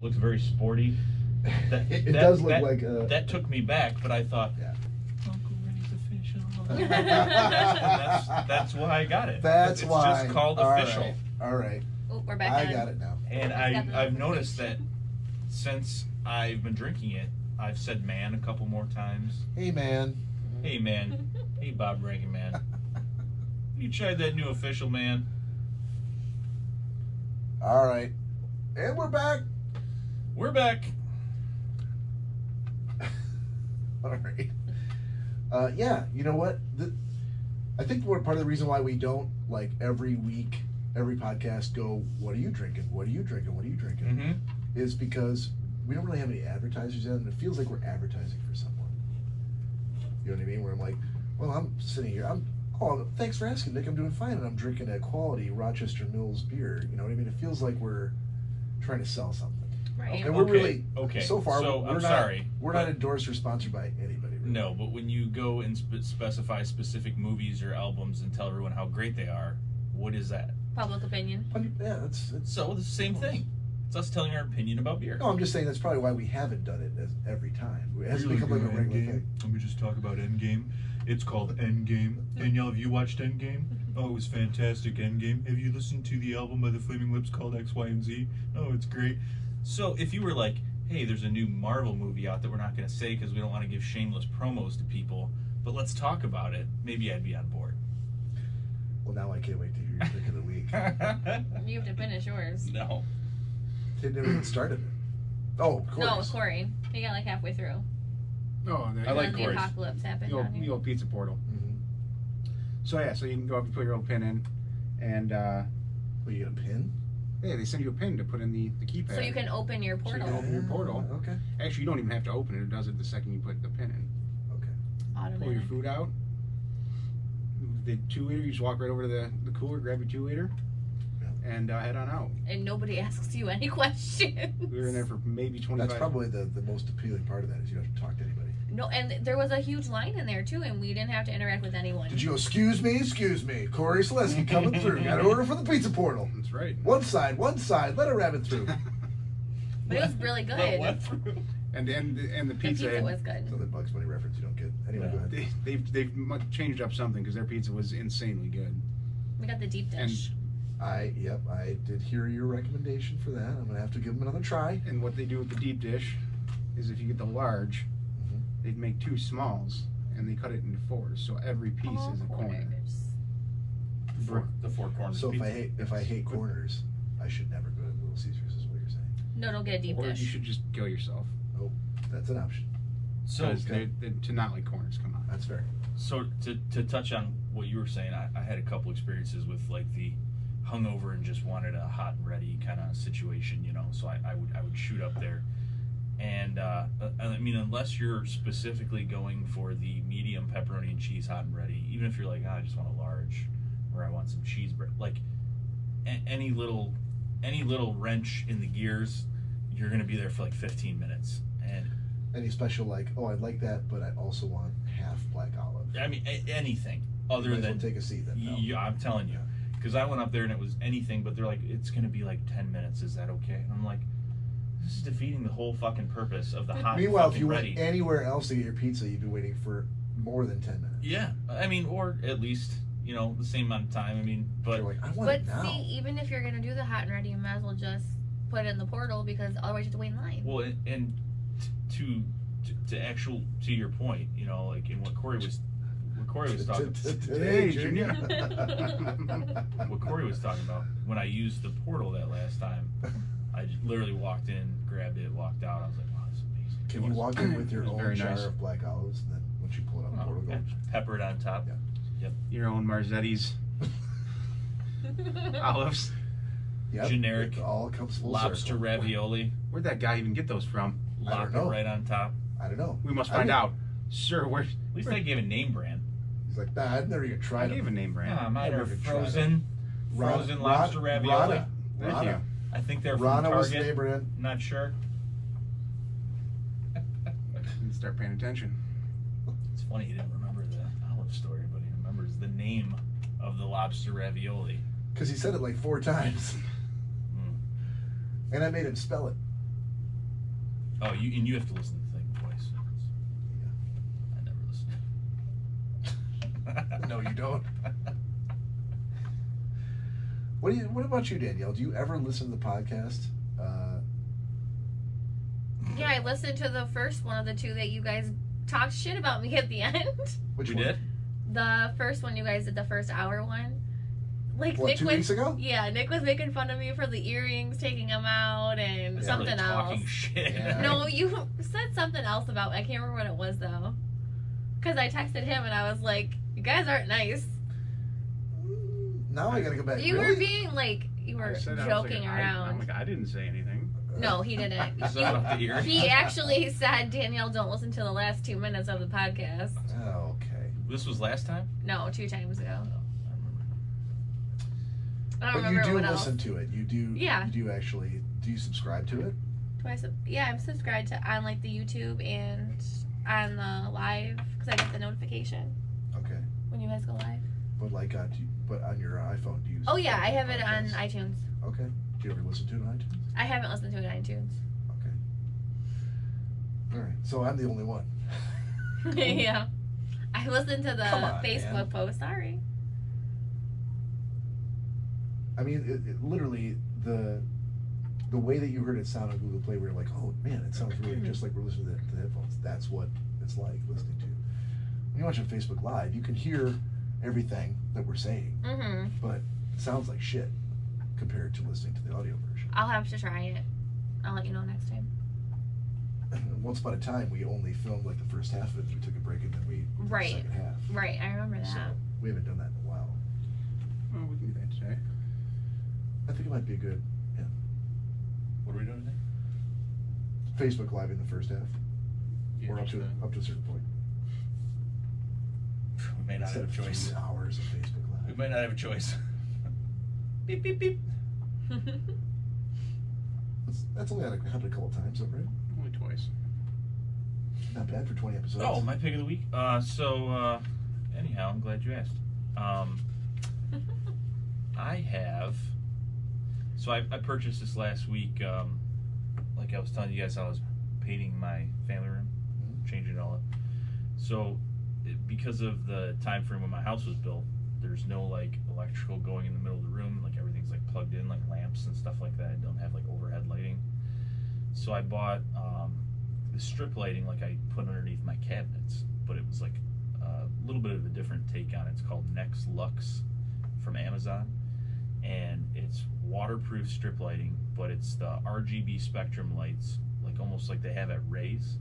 Looks very sporty. It does look like a... That took me back, but I thought, yeah. Uncle Rennie's official. That's why I got it. That's why. It's just called official. All right. Oh, we're back I got it now. And I've noticed that since I've been drinking it, I've said man a couple more times. Hey, man. Hey, man. Hey, Bob Reagan, man. You tried that new official, man. All right. And we're back. We're back. All right. Yeah, you know what? I think part of the reason why we don't, like, every week, every podcast go, what are you drinking? What are you drinking? What are you drinking? Mm-hmm. Is because we don't really have any advertisers in, and it feels like we're advertising for someone. You know what I mean? Where I'm like, well, I'm sitting here. Thanks for asking, Nick. I'm doing fine, and I'm drinking a quality Rochester Mills beer. You know what I mean? It feels like we're trying to sell something. Right. And we're really okay. So far, we're not endorsed or sponsored by anybody. Really. No, but when you go and specify specific movies or albums and tell everyone how great they are, what is that? Public opinion. Yeah, it's so the same thing. It's us telling our opinion about beer. No, I'm just saying that's probably why we haven't done it every time. It hasn't become like a regular thing. Let me just talk about Endgame. It's called Endgame. Danielle, have you watched Endgame? Oh, it was fantastic, Endgame. Have you listened to the album by the Flaming Lips called X, Y, and Z? Oh, it's great. So if you were like, hey, there's a new Marvel movie out that we're not going to say because we don't want to give shameless promos to people, but let's talk about it, maybe I'd be on board. Well, now I can't wait to hear your pick of the week. You have to finish yours. No. It never even started. Oh, Cory's. No, Cory. He got like halfway through. Oh, I like the Cory's. apocalypse happened. The old pizza portal. Mm-hmm. So yeah, so you can go up and put your old pin in, and Well, you get a pin? yeah, they send you a pin to put in the keypad. So you can open your So you portal. can open your portal. Okay. Actually, you don't even have to open it. It does it the second you put the pin in. Okay. Pull Automatic. your food out. The 2-liter, you just walk right over to the cooler, grab your 2-liter, and head on out. And nobody asks you any questions. We were in there for maybe 25. That's probably the most appealing part of that is you don't have to talk to anybody. No, and there was a huge line in there too, and we didn't have to interact with anyone. Did you go, excuse me, Cory Selesky coming through. Got to order for the pizza portal. That's right. One side, let a rabbit through. But it was really good. And the The pizza. pizza was good. Another Bugs Bunny reference you don't get. Anyway, go ahead. They've changed up something because their pizza was insanely good. We got the deep dish. I did hear your recommendation for that. I'm gonna have to give them another try. And what they do with the deep dish is if you get the large, they'd make 2 smalls and they cut it into 4s, so every piece is a corner. The 4 corners. So pizza. if I hate corners, I should never go to Little Caesars, is what you're saying. No, don't get a deep Or dish. you should just kill yourself. Oh, that's an option. So they're to not like corners, come on. That's fair. So to touch on what you were saying, I had a couple experiences with like the hungover and just wanted a hot and ready kind of situation, you know. So I would shoot up there, and I mean, unless you're specifically going for the medium pepperoni and cheese hot and ready, even if you're like, I just want a large, or I want some cheese bread, like any little wrench in the gears, you're gonna be there for like 15 minutes. And any special like, oh, I'd like that, but I also want half black olive. I mean, anything other You might as than well take a seat then. No. Yeah, I'm telling you, because I went up there and it was anything, but they're like, it's gonna be like 10 minutes. Is that okay? And I'm like, this is defeating the whole fucking purpose of the hot. Meanwhile, if you ready. went anywhere else to get your pizza, you'd be waiting for more than 10 minutes. Yeah, I mean, or at least the same amount of time. I mean, but you're like, I want But it now. see, even if you're gonna do the hot and ready, you might as well just put it in the portal because otherwise you have to wait in line. well, and to your point, like in what Cory was talking. Today, Junior. What Cory was talking about when I used the portal that last time, I just literally walked in, grabbed it, walked out. I was like, wow, this is amazing. Can you walk in with your own very jar nice. of black olives, and then once you pull it out, the portal Yeah. goes? Pepper it on top. Yeah. Yep. Your own Marzetti's olives. Yep. Generic It all comes full Lobster circle. ravioli. Where'd that guy even get those from? Lock it know. right on top. I don't know. We must I find didn't- out. Sir, where? At least I gave a name brand. He's like, nah, I've never even I tried gave a them. name brand. Mine are never tried frozen lobster ravioli. Rana. Thank Rana. you. I think they're from Rana was the Target. name brand. Not sure. And start paying attention. It's funny he didn't remember the olive story, but he remembers the name of the lobster ravioli. Because he said it like 4 times. Mm. And I made him spell it. Oh, you have to listen to the thing twice. I never listen. No, you don't. What about you, Danielle? Do you ever listen to the podcast? Yeah, I listened to the first one of the two that you guys talked shit about me at the end. Which We one? did? The first one you guys did, the first hour one. Like What, Nick 2 was, weeks ago? Yeah, Nick was making fun of me for the earrings, taking them out, and Yeah. something Really else. talking shit. Yeah. No, you said something else about. I can't remember what it was though. Because I texted him and I was like, "You guys aren't nice." Now I gotta go back. You Really? were being like, you were joking around. I'm like, I didn't say anything. No, he didn't. Is that about the earring? He actually said, "Danielle, don't listen to the last 2 minutes of the podcast." Oh, okay. This was last time? No, 2 times ago. Oh, I remember. I don't But you remember do what listen else. to it. You do. Yeah. You do actually. Do you subscribe to it? Yeah, I'm subscribed to on like the YouTube and on the live because I get the notification Okay. when you guys go live. But like, but on your iPhone, do you? Oh yeah, I subscribe have to it on podcasts? iTunes. Okay. Do you ever listen to it on iTunes? I haven't listened to it on iTunes. Okay. All right. So I'm the only one. Yeah, I listened to the Come on, Facebook man. post. Sorry. I mean, it literally the way that you heard it sound on Google Play, we were like, oh man, it sounds really just like we're listening to the headphones. That's what it's like listening to. When you watch on Facebook Live, you can hear everything that we're saying, Mm-hmm. but it sounds like shit compared to listening to the audio version. I'll have to try it. I'll let you know next time. Once upon a time, we only filmed like the first half of it, and we took a break, and then we did Right. the second half. Right, I remember that. So we haven't done that in a while. Well, we can do that today. I think it might be a good What are we doing today? Facebook Live in the first half, or up to a certain point. We may not Instead have a of choice. 3 hours of Facebook We Live. might not have a choice. Beep, beep, beep. That's only happened a couple of times, though, right? Only twice. Not bad for 20 episodes. Oh, my pick of the week. Anyhow, I'm glad you asked. I have. So I purchased this last week. Like I was telling you guys, I was painting my family room, changing it all up. So, because of the time frame when my house was built, there's no like electrical going in the middle of the room. Like everything's like plugged in, like lamps and stuff like that. I don't have like overhead lighting. So I bought the strip lighting, like I put underneath my cabinets, but it was like a little bit of a different take on it. It's called Next Lux from Amazon, and it's waterproof strip lighting, but it's the RGB spectrum lights, like almost like they have at Ray's.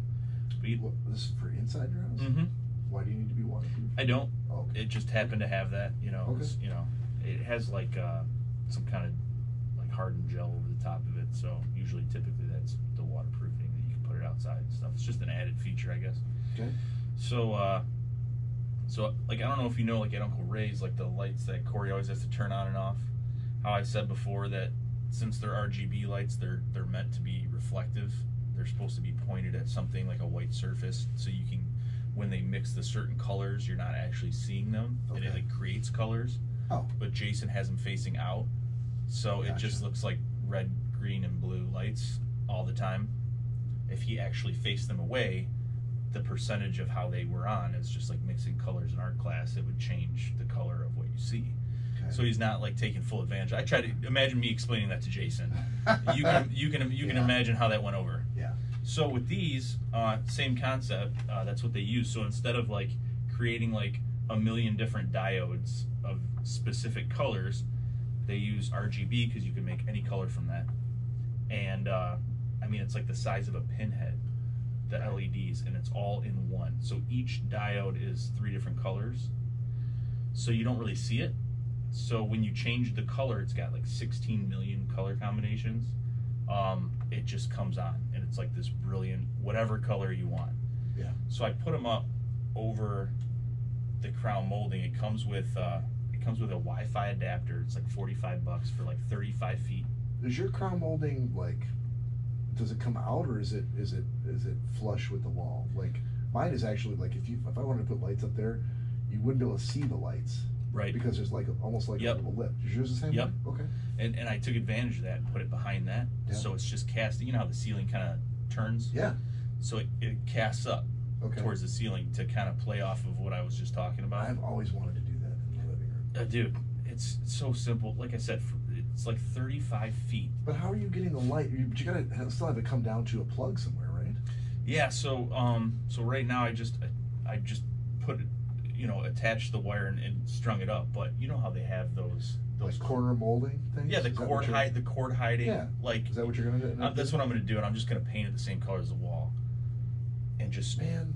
What, this is for inside your house? Mm-hmm. Why do you need to be waterproof? I don't. Oh, okay. It just happened to have that, you know. Okay. You know, it has like some kind of like hardened gel over the top of it. So usually, typically, that's the waterproofing that you can put it outside and stuff. It's just an added feature, I guess. Okay. So, like I don't know if you know, like at Uncle Ray's, like the lights that Cory always has to turn on and off. How I said before that since they're RGB lights, they're meant to be reflective. They're supposed to be pointed at something like a white surface, so you can, when they mix the certain colors, you're not actually seeing them, and it Okay. like creates colors. Oh. But Jason has them facing out, so it just Gotcha. looks like red, green, and blue lights all the time. If he actually faced them away, the percentage of how they were on is just like mixing colors in art class. It would change the color of what you see. Okay. So he's not like taking full advantage. I try to imagine me explaining that to Jason. You can Yeah. imagine how that went over. Yeah. So with these, same concept. That's what they use. So instead of like creating like a million different diodes of specific colors, they use RGB because you can make any color from that. And I mean, it's like the size of a pinhead, the LEDs, and it's all in one. So each diode is 3 different colors. So you don't really see it. So when you change the color, it's got like 16 million color combinations. It just comes on, and it's like this brilliant whatever color you want. Yeah. So I put them up over the crown molding. It comes with a Wi-Fi adapter. It's like $45 for like 35 feet. Is your crown molding like? Does it come out, or is it flush with the wall? Like mine is actually like if I wanted to put lights up there, you wouldn't be able to see the lights. Right. Because there's like almost like Yep. a little lip. Is yours the same? Yep. way? Okay. And I took advantage of that and put it behind that. Yeah. So it's just casting. You know how the ceiling kind of turns. Yeah. So it casts up towards the ceiling to kind of play off of what I was just talking about. I've always wanted to do that in my living room. Dude, it's so simple. Like I said, it's like 35 feet. But how are you getting the light? But you gotta still have it come down to a plug somewhere, right? Yeah. So right now I just put it, attached the wire and strung it up. But you know how they have those Like corner molding things? Yeah, the cord hiding. Yeah. Like, is that what you're gonna do? That's what I'm gonna do, and I'm just gonna paint it the same color as the wall, and just man.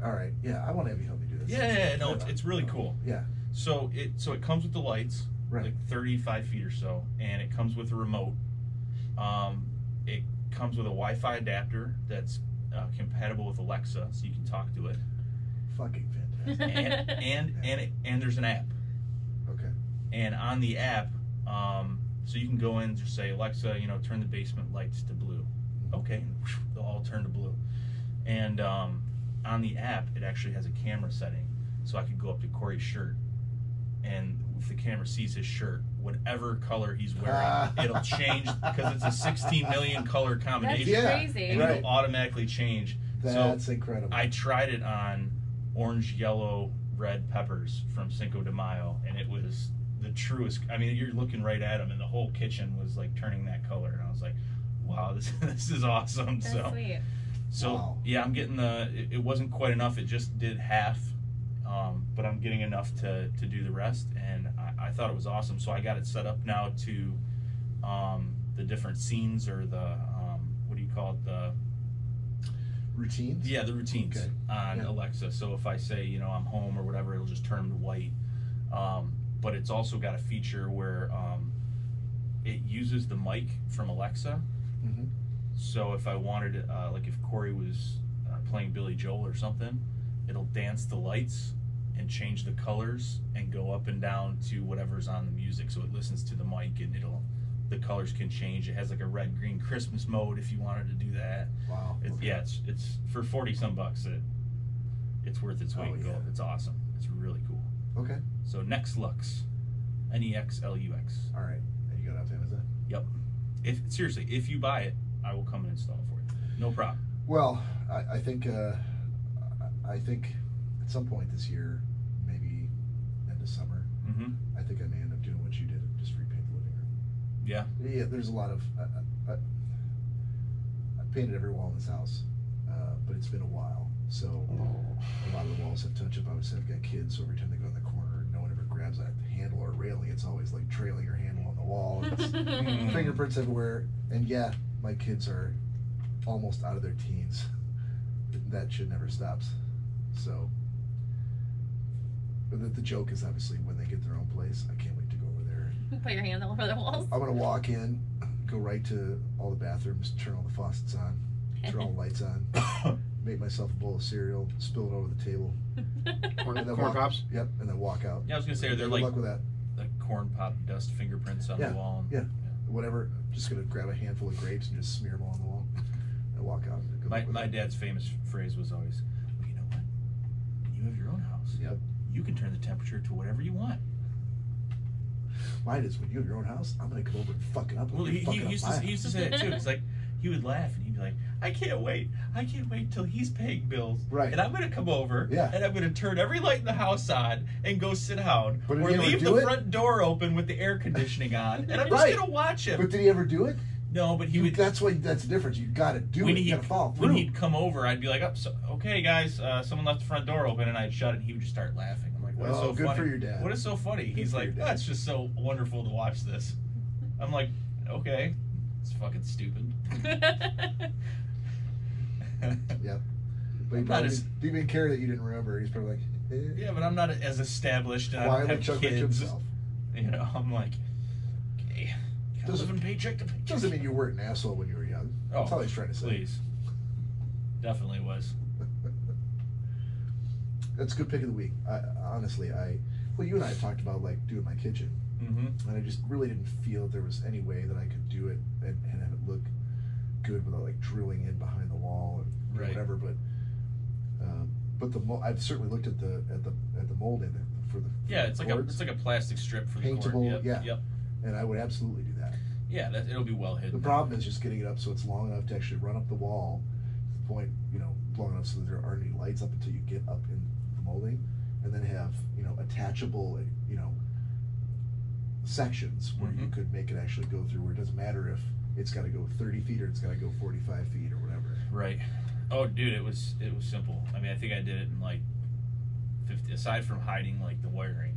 All right, yeah, I want to have you help me do this. Yeah, no, it's really cool. Yeah. So it comes with the lights, right, like 35 feet or so, and it comes with a remote. It comes with a Wi-Fi adapter that's compatible with Alexa, so you can talk to it. Fucking fantastic. and there's an app. Okay. And on the app, so you can go in and just say, Alexa, turn the basement lights to blue. Okay, they'll all turn to blue. And on the app, it actually has a camera setting, so I could go up to Cory's shirt, and if the camera sees his shirt, whatever color he's wearing, it'll change because it's a 16 million color combination. That's crazy. And it'll automatically change. That's incredible. I tried it on orange, yellow, red peppers from Cinco de Mayo, and it was the truest. I mean, you're looking right at them, and the whole kitchen was like turning that color, and I was like, wow, this is awesome. That's sweet. So wow. Yeah, I'm getting it wasn't quite enough. It just did half, but I'm getting enough to do the rest, and I thought it was awesome. So I got it set up now to the different scenes, or the what do you call it, the routines? Yeah, the routines on Yeah. Alexa. So if I say, I'm home or whatever, it'll just turn them to white. But it's also got a feature where it uses the mic from Alexa. Mm-hmm. So if I wanted, like if Cory was playing Billy Joel or something, it'll dance the lights and change the colors and go up and down to whatever's on the music. So it listens to the mic, and the colors can change. It has like a red, green Christmas mode if you wanted to do that. Wow. Yeah, it's for $40 bucks. It's worth its weight in gold. It's awesome. It's really cool. Okay. So Nexlux, Nexlux. All right. And you got it off Amazon? Yep. Seriously, if you buy it, I will come and install it for you. No problem. Well, I think at some point this year, maybe end of summer, I think I may end up doing what you did and just repaint the living room. Yeah. Yeah. There's a lot of I painted every wall in this house, but it's been a while. So a lot of the walls have touch-up. Obviously, I've got kids, so every time they go in the corner, no one ever grabs that handle or railing. It's always like trailing your handle on the wall. It's fingerprints everywhere. And yeah, my kids are almost out of their teens. That shit never stops. So, but the joke is obviously when they get their own place, I can't wait to go over there. Put your hand all over the walls. I'm gonna walk in, go right to all the bathrooms, turn all the faucets on, turn all the lights on, make myself a bowl of cereal, spill it over the table. Corn pops? Yep, and then walk out. Yeah, I was gonna say, they're Good luck with that. like corn pop dust fingerprints on the wall. Yeah, whatever. I'm just gonna grab a handful of grapes and just smear them on the wall and walk out. My dad's famous phrase was always, well, you know what? When you have your own house, you can turn the temperature to whatever you want. Mine is, when you have your own house, I'm gonna come over and fuck it up. Well, he used to say that too. It's like, he would laugh and he'd be like, I can't wait till he's paying bills. Right. And I'm going to come over and I'm going to turn every light in the house on and go sit down. But or leave the front door open with the air conditioning on. And I'm just going to watch him. But did he ever do it? No, but he would. That's the difference. You got to do it. You got to follow through. When he'd come over, I'd be like, okay, guys, someone left the front door open, and I'd shut it, and he would just start laughing. I'm like, what is so good funny? For your dad. What is so funny? He's like, it's just so wonderful to watch this. I'm like, okay, it's fucking stupid. Yep. But he probably didn't even care that you didn't remember. He's probably like, yeah, but I'm not as established, and I don't have kids. I'm like, okay, living paycheck to paycheck. Doesn't mean you weren't an asshole when you were young. That's all he's trying to say. Please. Definitely was. That's a good pick of the week. Honestly, you and I have talked about like doing my kitchen, and I just really didn't feel that there was any way that I could do it and have it look good without like drilling in behind the wall and whatever. But I've certainly looked at the molding for the it's like a plastic strip for the paintable. Cord. Yep. And I would absolutely do that. Yeah, it'll be well hidden. The problem is just getting it up so it's long enough to actually run up the wall point, long enough so that there aren't any lights up until you get up in the molding, and then have, attachable, sections where you could make it actually go through, where it doesn't matter if it's got to go 30 feet or it's got to go 45 feet or whatever. Right. Oh, dude, it was simple. I mean, I think I did it in like 50, aside from hiding like the wiring,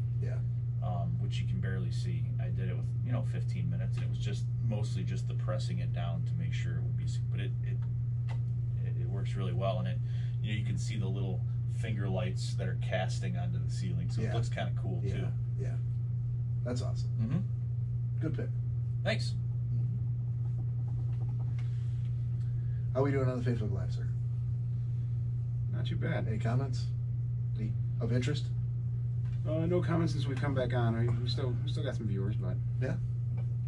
which you can barely see. I did it with 15 minutes, and it was just mostly just the pressing it down to make sure it would be. But it works really well, and you can see the little finger lights that are casting onto the ceiling, so it looks kind of cool too. Yeah, that's awesome. Mm-hmm. Good pick. Thanks. How are we doing on the Facebook Live, sir? Not too bad. Any comments? Any of interest? No comments since we've come back on. We still got some viewers, but Yeah.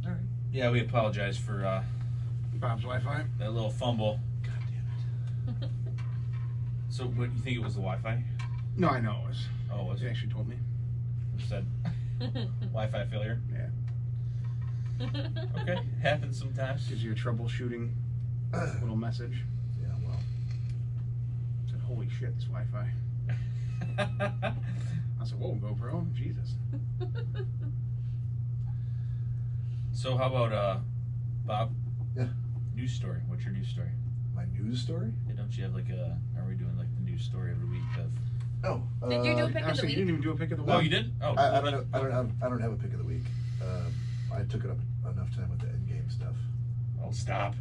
All right. Yeah, we apologize for Bob's Wi-Fi. that little fumble. God damn it. So, what you think it was the Wi-Fi? No, I know it was. Oh, was He it? actually told me. You said Wi-Fi failure. Yeah. Okay, happens sometimes. Gives you a troubleshooting little message. Yeah, well. Said, holy shit, this Wi-Fi. I said, whoa, GoPro, Jesus. So how about Bob? Yeah. News story. What's your news story? My news story? Yeah, don't you have like a? Are we doing like the news story every week? Oh. Did you do pick of the Actually, you week? didn't even do a pick of the week. Oh, you did? Oh, I don't have a pick of the week. I took it up enough time with the end game stuff. Oh, stop!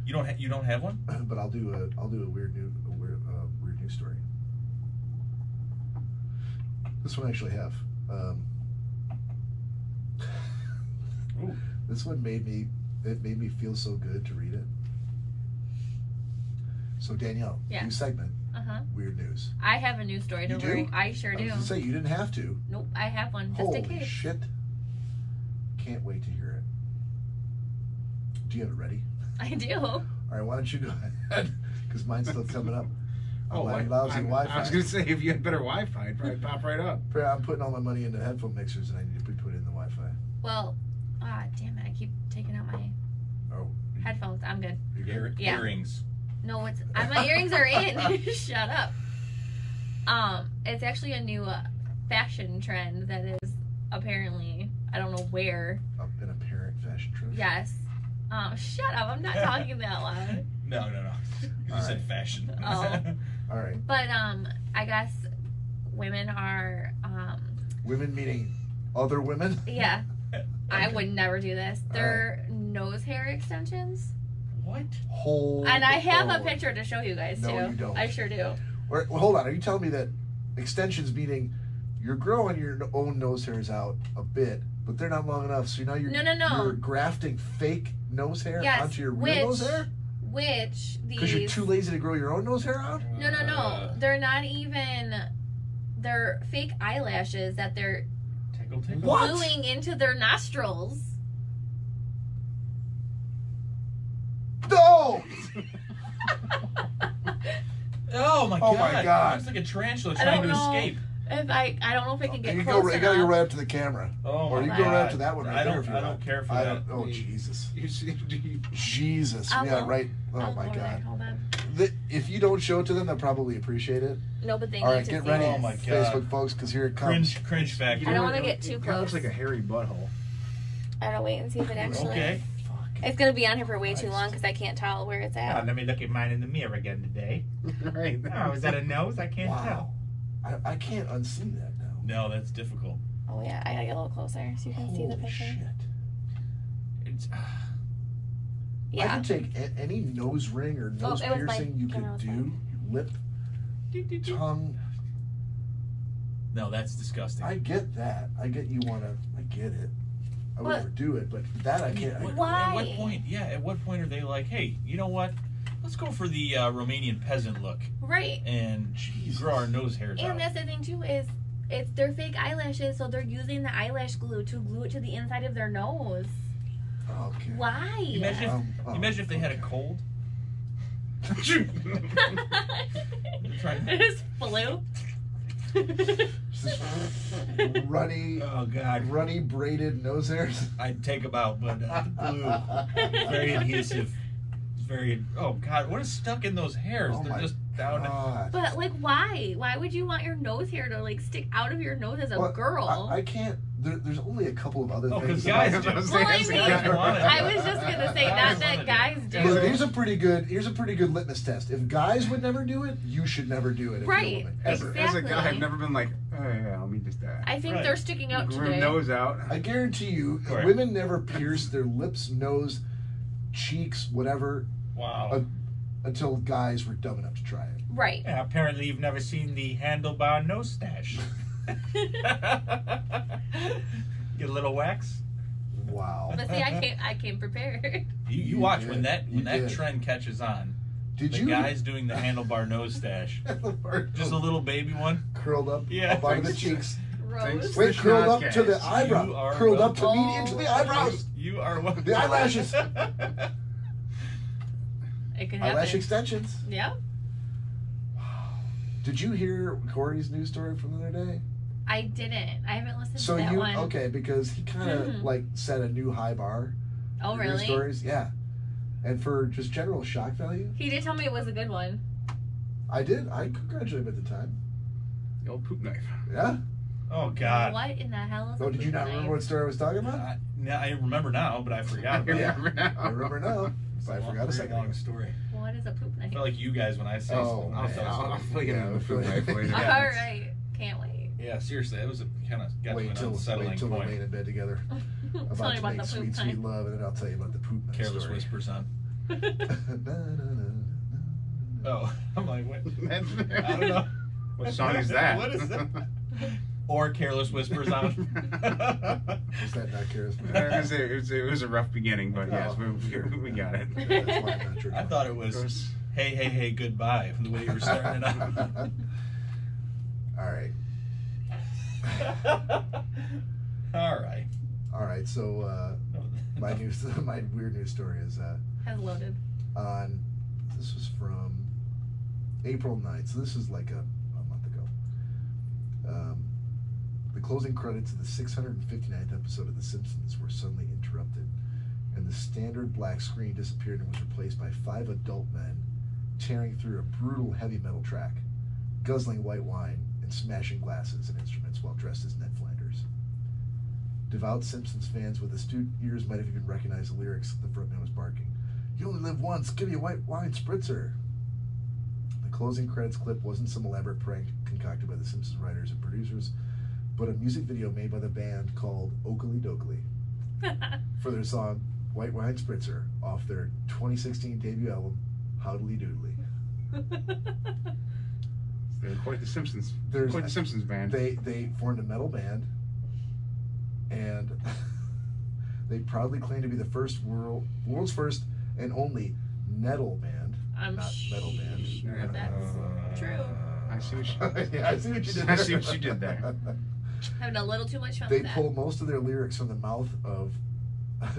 You don't have one? But I'll do a weird news story. This one I actually have. Ooh. This one made me feel so good to read it. So Danielle, Yeah. new segment, Uh-huh. weird news. I have a news story, You don't do? worry. I sure I do. was gonna say you didn't have to. Nope, I have one, just Holy in case. shit! Can't wait to hear it. Do you have it ready? I do. All right, why don't you go ahead? Because mine's still coming up. Oh, my lousy Wi-Fi. I was going to say, if you had better Wi-Fi, it'd probably pop right up. I'm putting all my money into headphone mixers, and I need to put in the Wi-Fi. Well, damn it, I keep taking out my Oh, headphones. I'm good. Yeah. Earrings. No, my earrings are in. Shut up. It's actually a new fashion trend that is apparently, I don't know where. An apparent fashion trend. Yes. Shut up. I'm not talking that loud. No. You All said right. fashion. Oh. All right. But I guess women are Women meaning other women. yeah. I would never do this. All They're nose hair extensions. What? And I have a picture to show you guys No, too. you don't. I sure do. Well, hold on. Are you telling me that extensions meaning you're growing your own nose hairs out a bit, but they're not long enough, so now you're No. you're grafting fake nose hair Yes, onto your real nose hair? Which Because you're these too lazy to grow your own nose hair out? No. They're not even. They're fake eyelashes that they're Tickle. What? gluing into their nostrils. No! Oh my Oh god! my God. It's like a tarantula I trying don't to know. escape. If I don't know if I can get You close gotta enough. go right up to the camera. Oh Or my you god! can go right up to that one right I there don't. if you I want. don't care for I that. don't. Oh Jesus! You see, Jesus! I'll Yeah, go. right. Oh I'll my go over there. God! Hold on. If you don't show it to them, they'll probably appreciate it. No, but they All need right, to get see ready, this. Oh my God. Facebook folks, because here it comes. Cringe factor. I don't wanna get too It kind of looks close. like a hairy butthole. I don't wait and see if it actually. Okay. It's gonna be on here for way too Christ. long because I can't tell where it's at. Let me look at mine in the mirror again today. Right. Oh, is that a nose? I can't tell. Wow! I can't unsee that now. No, that's difficult. Oh yeah, I gotta get a little closer so you can see the Holy picture. shit! It's. I Yeah. can take any nose ring or nose it was my piercing you camera could was do, lip, tongue. No, that's disgusting. I get that. I get you want to. I get it. I would But- never do it, but that I can't. Why? At what point? Yeah. At what point are they like, hey, you know what? Let's go for the Romanian peasant look Right. and Jesus. grow our nose hairs out. And that's the thing too is it's their fake eyelashes, so they're using the eyelash glue to glue it to the inside of their nose. Okay. Why? You imagine if they had a okay. cold. Try- It's flu. Just runny, Oh, God. runny braided nose hairs. I'd take them out, but the glue, very adhesive. very. Oh God, what is stuck in those hairs? Oh They're my just down. God. But like, why? Why would you want your nose hair to like stick out of your nose as a Well, girl? I can't. There's only a couple of other Oh, things. 'cause guys about- do. Well, I mean, Guys want it. I was just gonna say not that guys do. Look, here's a pretty good litmus test. If guys would never do it, you should never do it. If Right. You're a woman, As, ever. as a guy, Exactly. I've never been like, oh yeah, let me just I think Right. they're sticking out groove today. nose out. I guarantee you, Right. women never pierce their lips, nose, cheeks, whatever, Wow. until guys were dumb enough to try it. Right. Yeah, apparently you've never seen the handlebar nose stash. Get a little wax. Wow. But see, I came prepared. You watch did. when that You did. trend catches on. Did The you? guys doing the handlebar nose stash. Just a little baby one. curled up, Yeah. up under the cheeks. Rose. Wait, The curled up to the Schnozzcast. You eyebrow. are Curled up to welcome. meet into the eyebrows. You are one. The eyelashes. It could Eyelash happen. extensions. Yeah. Did you hear Cory's news story from the other day? I didn't. I haven't listened So to that you one. okay? Because he kind of Mhm. like set a new high bar. Oh, for news really? Stories, yeah. And for just general shock value, He did tell me it was a good one. I did. I congratulated him at the time. The old poop knife. Yeah. Oh God. What in the hell is Oh, a did you poop not knife? remember what story I was talking about? I remember now, but I forgot. About it. Yeah. Remember now. I remember now. It's I a forgot a very second long ago. story. What is a poop I knife? feel like you guys when I say Oh, something. man. I'll fill you in Yeah, the poop knife later. Yeah. All right. Can't wait. Yeah, seriously, it was kind of got Wait to an till unsettling we're point. laying in bed together. Tell About me to about make the sweet, poop sweet knife. love, and then I'll tell you about the poop knife Careless story. whispers on. Na, na, na, na. Oh, I'm like, what? That's- I don't know. What song is that? What is that? Or Careless Whispers on. Is that not Kara's? it was a rough beginning, but yes, Oh. we got it. That's why I'm not sure. I thought it was hey, hey, hey, goodbye, from the way you were starting it out. All right. All right. All right. So my weird news story is Has loaded. on. This was from April 9th. So this is like a month ago. The closing credits of the 659th episode of The Simpsons were suddenly interrupted, and the standard black screen disappeared and was replaced by 5 adult men tearing through a brutal heavy metal track, guzzling white wine, and smashing glasses and instruments while dressed as Ned Flanders. Devout Simpsons fans with astute ears might have even recognized the lyrics the frontman was barking. "You only live once, give me a white wine spritzer." The closing credits clip wasn't some elaborate prank concocted by the Simpsons writers and producers, but a music video made by the band called Oakley Dokley for their song White Wine Spritzer off their 2016 debut album, Howdly Doodly. They're quite the Simpsons. There's- Quite the Simpsons band. They formed a metal band, and they proudly claim to be the world's first and only metal band, I'm not metal band. sure that's true. I see what you Yeah, I see what you did I there. see what you did there. Having a little too much fun They with that. pull most of their lyrics from the mouth of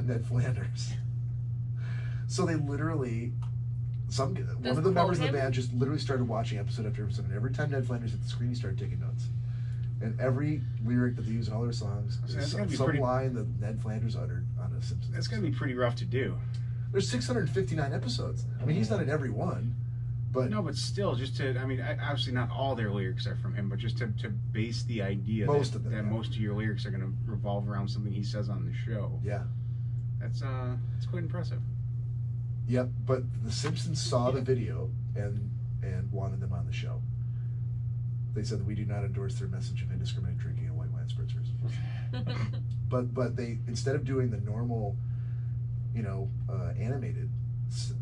Ned Flanders. So they literally, one of the members of the quote him? band just literally started watching episode after episode, and every time Ned Flanders hit the screen, he started taking notes. And every lyric that they use in all their songs So is that's gotta be some pretty- line that Ned Flanders uttered on a Simpsons. That's gonna be pretty rough to do. There's 659 episodes. I mean, he's not in every one, but No, but still, just to, I mean, obviously not all their lyrics are from him, but just to base the idea Most that, of them, that yeah. most of your lyrics are going to revolve around something he says on the show. yeah. That's quite impressive. Yep, but the Simpsons saw the video and wanted them on the show. They said that we do not endorse their message of indiscriminate drinking and white wine spritzers. But they, instead of doing the normal, animated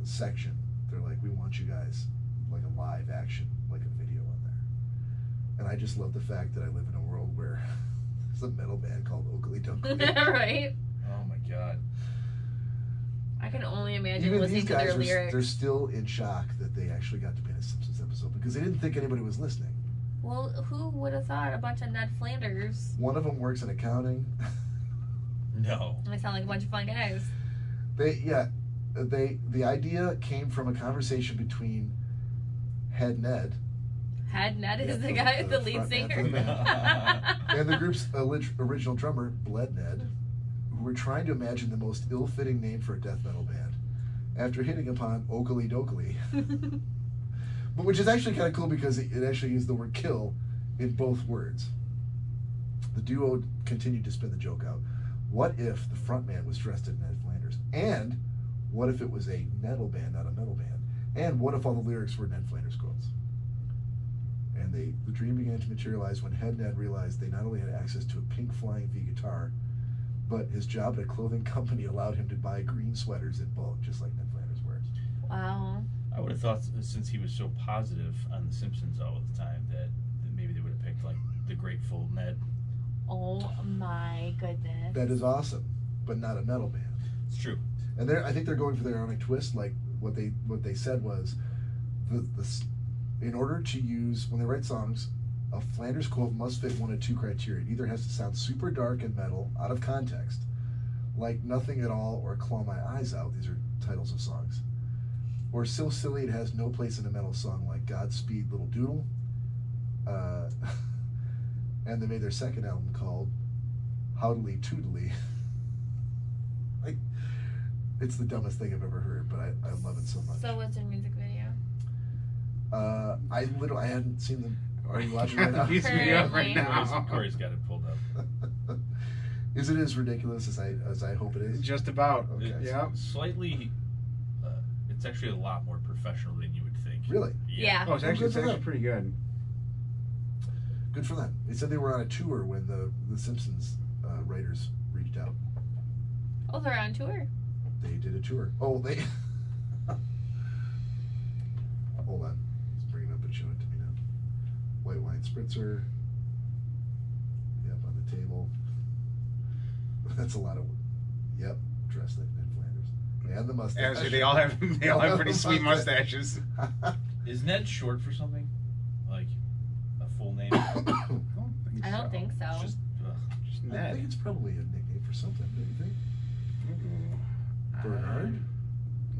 section, they're like, we want you guys like a live action, like a video on there. And I just love the fact that I live in a world where there's a metal band called Oakley Dokley. Right? Oh my God. I can only imagine Even listening these to their guys, lyrics. they're still in shock that they actually got to be in a Simpsons episode because they didn't think anybody was listening. Well, who would have thought a bunch of Ned Flanders? One of them works in accounting. No. They sound like a bunch of fun guys. The idea came from a conversation between Head Ned Had Ned is Yeah, the guy, the the lead front man singer. for the and the group's original drummer, Bled Ned, who were trying to imagine the most ill-fitting name for a death metal band. after hitting upon Oakley Dokley. But which is actually kind of cool because it actually used the word kill in both words. The duo continued to spin the joke out. What if the frontman was dressed as Ned Flanders? And what if it was a metal band, not a metal band? And what if all the lyrics were Ned Flanders quotes? And the dream began to materialize when Head Ned realized they not only had access to a pink Flying V guitar, but his job at a clothing company allowed him to buy green sweaters in bulk, just like Ned Flanders wears. Wow. I would have thought, since he was so positive on The Simpsons all the time, that maybe they would have picked like the Grateful Ned. Oh my goodness. That is awesome, but not a metal band. It's true. And I think they're going for their ironic twist. Like what they said was, in order to use, when they write songs, a Flanders quote must fit one of two criteria. It either has to sound super dark and metal, out of context, like Nothing at All or Claw My Eyes Out. These are titles of songs. Or so silly it has no place in a metal song, like Godspeed Little Doodle. And they made their second album called Howdly Toodly. Like, it's the dumbest thing I've ever heard, but I love it so much. So what's your music video? I hadn't seen them. Are you watching right now? Music video right now. Corey's got it pulled up. Is it as ridiculous as I hope it is? Just about. Okay. Yeah. Slightly, it's actually a lot more professional than you would think. Really? Yeah. Oh, it's actually pretty good. Good for them. They said they were on a tour when the Simpsons writers reached out. Oh, they're on tour. They did a tour. Oh, they... Hold on. Let's bring it up and show it to me now. White wine spritzer. Yep, on the table. That's a lot of... Yep, dressed like Ned Flanders. And the mustache. As they all have pretty sweet mustaches. Is Ned short for something? Like a full name? I don't think so. Just I Ned. think it's probably a nickname for something, don't you think? Bernard?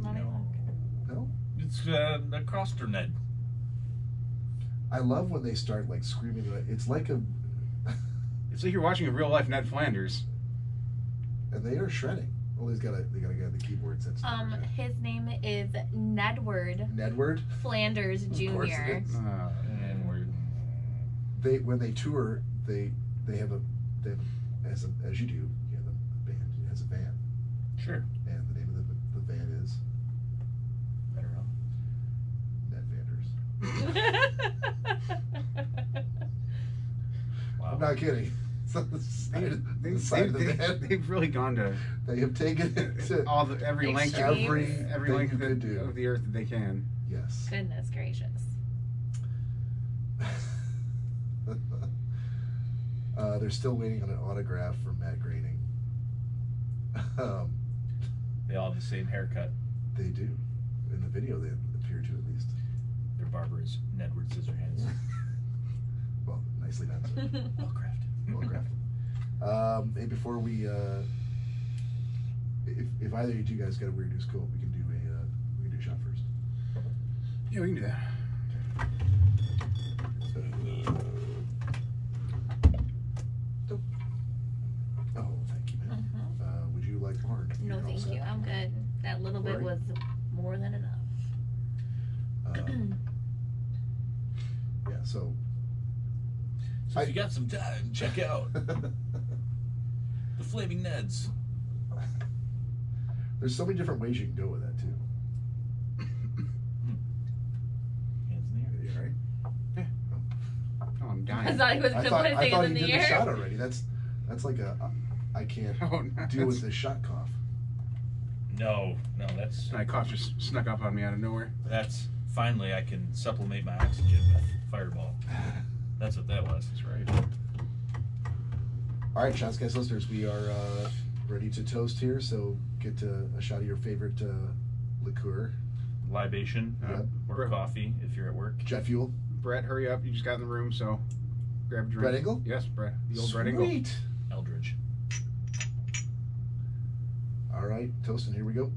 Let me look. No? it's a Croster Ned. I love when they start like screaming. It's like a... It's like you're watching a real life Ned Flanders. And they are shredding. Well, they got a guy on the keyboards. That's His name is Nedward Nedward Flanders Of course Jr. it is. And we're When they tour, they have as you do, you have a band. It has a van, sure. and the name of the van is I don't know. Ned Flanders. Wow. I'm not kidding. It's on the side of the van. They've really gone to They have taken it to every length Extremes. every length you could do. of the earth that they can. Yes. Goodness gracious. They're still waiting on an autograph from Matt Groening. They all have the same haircut. They do. In the video, they appear to at least. Their barber is Nedward Scissorhands. Well, nicely done, sir. Well crafted. Well crafted. Hey, before we, if either of you two guys got a weird news quote, we can do a shot first. Yeah, we can do that. Oh, thank you, man. Would you like more? No, thank you. I'm good. That little bit Cory? was more than enough. Yeah, so. So if you got some time, check out the Flaming Neds. There's so many different ways you can go with that, too. Hands in the air. You all right? Oh, I'm I dying. thought he was going to put his I thought hands he in did the the shot air. already. That's like I can't Oh, no, deal with this shot cough. No, that's My cough just snuck up on me out of nowhere. finally I can supplement my oxygen with Fireball. That's what that was. That's right. All right, Schnozzcast listeners, we are ready to toast here. So get a shot of your favorite liqueur. Libation Yep. or coffee if you're at work. Jet fuel. Brett, hurry up. You just got in the room, so grab a drink. Brett Engel? Yes, Brett. The old Brett Engel. Sweet. Eldridge. All right, toasting. Here we go.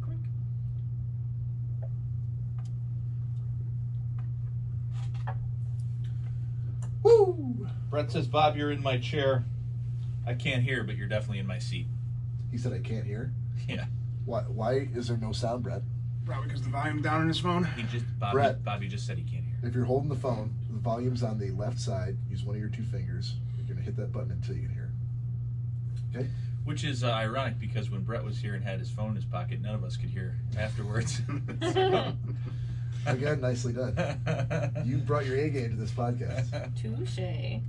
Woo! Brett says, Bob, you're in my chair. I can't hear, but you're definitely in my seat. He said I can't hear. Yeah. Why is there no sound, Brett? Probably because the volume's down on his phone. Bobby just said he can't hear. If you're holding the phone, the volume's on the left side. Use one of your 2 fingers. You're going to hit that button until you can hear it. Okay? Which is ironic because when Brett was here and had his phone in his pocket, none of us could hear afterwards. Again, nicely done. You brought your A game to this podcast. Touche.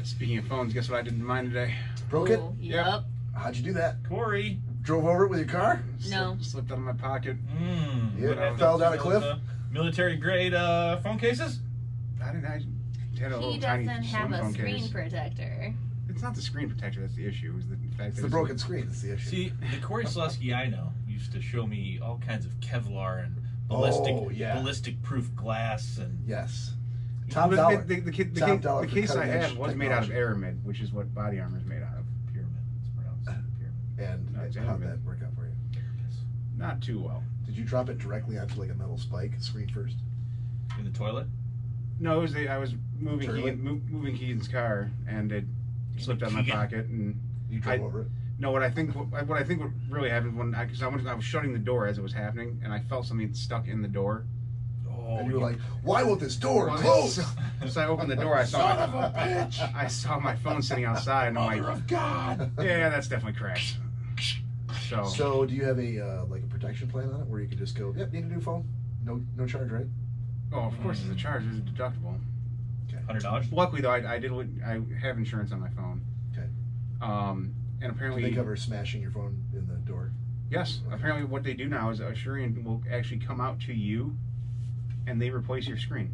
Speaking of phones, guess what I did in mine today? Broke it? Yep. How'd you do that? Corey. Drove over it with your car? No. Slipped out of my pocket. Yeah, fell down a cliff? Military grade phone cases? I had a He little tiny doesn't have slim a phone screen case. protector. It's not the screen protector that's the issue. It's the fact It's that the broken screen that's the issue. See, the Cory Schnozzcast I know used to show me all kinds of Kevlar and ballistic proof glass and Yes. Top Top dollar. The Top case I cutting-edge had was made out of technology. aramid, which is what body armor is made out of. pyramid. It's pronounced pyramid. And No, it's how'd aramid. that work out for you? Not too well. Did you drop it directly onto like a metal spike, screen first? In the toilet? No, it was I was moving Toilet? moving Keegan's car, and it slipped out of my Keegan. pocket. And You drove over it? no, what I think what really happened when I was shutting the door as it was happening, and I felt something stuck in the door. Oh, And you were like, why won't this door Well, close? So I opened the door. I saw my phone sitting outside, and I'm like, God! yeah, that's definitely cracked. So do you have a like a protection plan on it where you can just go, yep, need a new phone? No charge, right? Oh, of course, there's a charge. There's a deductible. $100? Luckily, though, I have insurance on my phone. Okay. And Do apparently, they cover smashing your phone in the door? yes. Okay. Apparently, what they do now is Asurion will actually come out to you, and they replace your screen.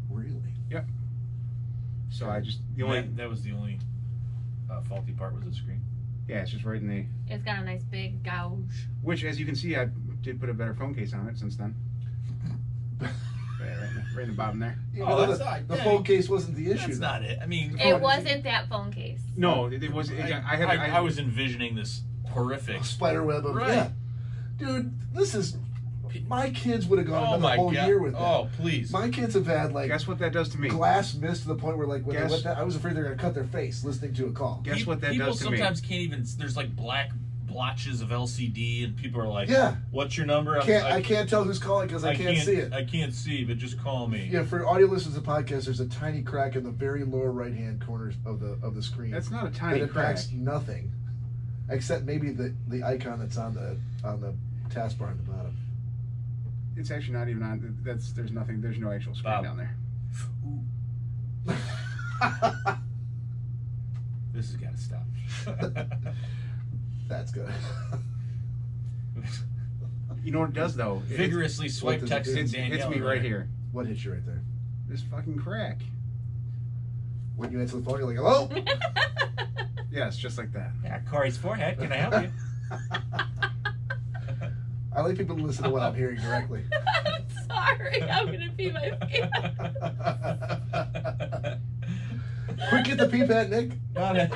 Really? Yep. So I just That was the only faulty part was the screen. yeah, it's just right in the It's got a nice big gouge. which, as you can see, I did put a better phone case on it since then. right in the bottom there. You Oh, know, that's the, not- the yeah, phone case wasn't the issue. That's not it. I mean, It wasn't that phone case. No, it was. I was envisioning this horrific. A spider web of Right. yeah. Dude, this is my kids would have gone Oh another my whole God! year with that. Oh please! My kids have had like Guess what that does to me? glass mist to the point where like when they Guess- went that, I was afraid they're gonna cut their face listening to a call. Guess what that people does to me? sometimes can't even. There's like black blotches of LCD, and people are like, Yeah. "What's your number?" I can't tell who's calling because I can't see it. I can't see, but just call me. Yeah, for audio listeners of podcasts, there's a tiny crack in the very lower right hand corners of the screen. That's not a That tiny crack. impacts nothing, except maybe the icon that's on the taskbar on the bottom. It's actually not even on. There's nothing. There's no actual screen Bob. down there. This has got to stop. That's good. You know what it does though? Vigorously swipe does it text do? in It Danielle. hits me right here. What hit you right there? This fucking crack. When you answer the phone, you're like, "Hello." Yes, just like that. Yeah, Corey's forehead. Can I help you? I like people to listen to what I'm hearing directly. I'm sorry. I'm gonna pee my pants. Quick, get the pee pad, Nick. Right.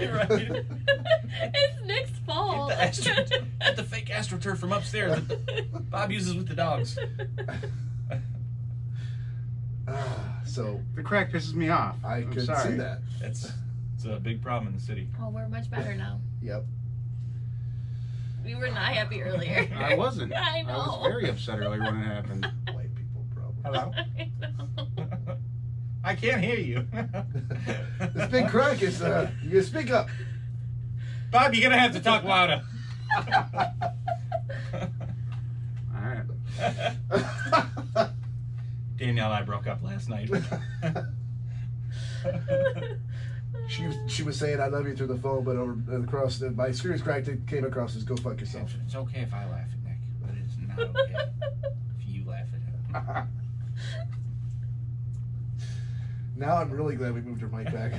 It's Nick's fault. Get the fake AstroTurf from upstairs that Bob uses with the dogs. So The crack pisses me off. I I'm could sorry. see that. It's a big problem in the city. Oh, we're much better now. Yep. We were not happy earlier. I wasn't. I know. I was very upset earlier when it happened. White people problem. Hello. I know. I can't hear you. This big crack is. You gotta speak up. Bob, you're gonna have to talk louder. All right. Danielle and I broke up last night. She was saying I love you through the phone, but across my screen was cracked. It came across as go fuck yourself. It's okay if I laugh at Nick, but it's not okay if you laugh at him. Now I'm really glad we moved her mic back.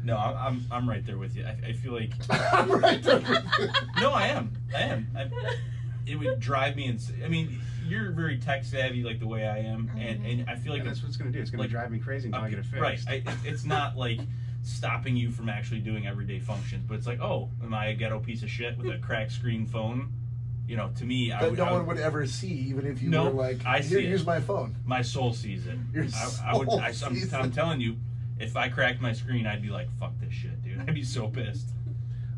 No, I'm right there with you. I feel like I'm right there with you. no, I am. It would drive me insane. I mean, you're very tech savvy like the way I am, and I feel like And that's what it's going to do. It's going like- to drive me crazy until I get it fixed. Right. It's not like stopping you from actually doing everyday functions, but it's like, oh, am I a ghetto piece of shit with a cracked screen phone? You know, to me, That no one would ever see, even if you No, were like, I see here, it. use my phone. my soul sees it. Your I'm telling you, if I cracked my screen, I'd be like, fuck this shit, dude. I'd be so pissed.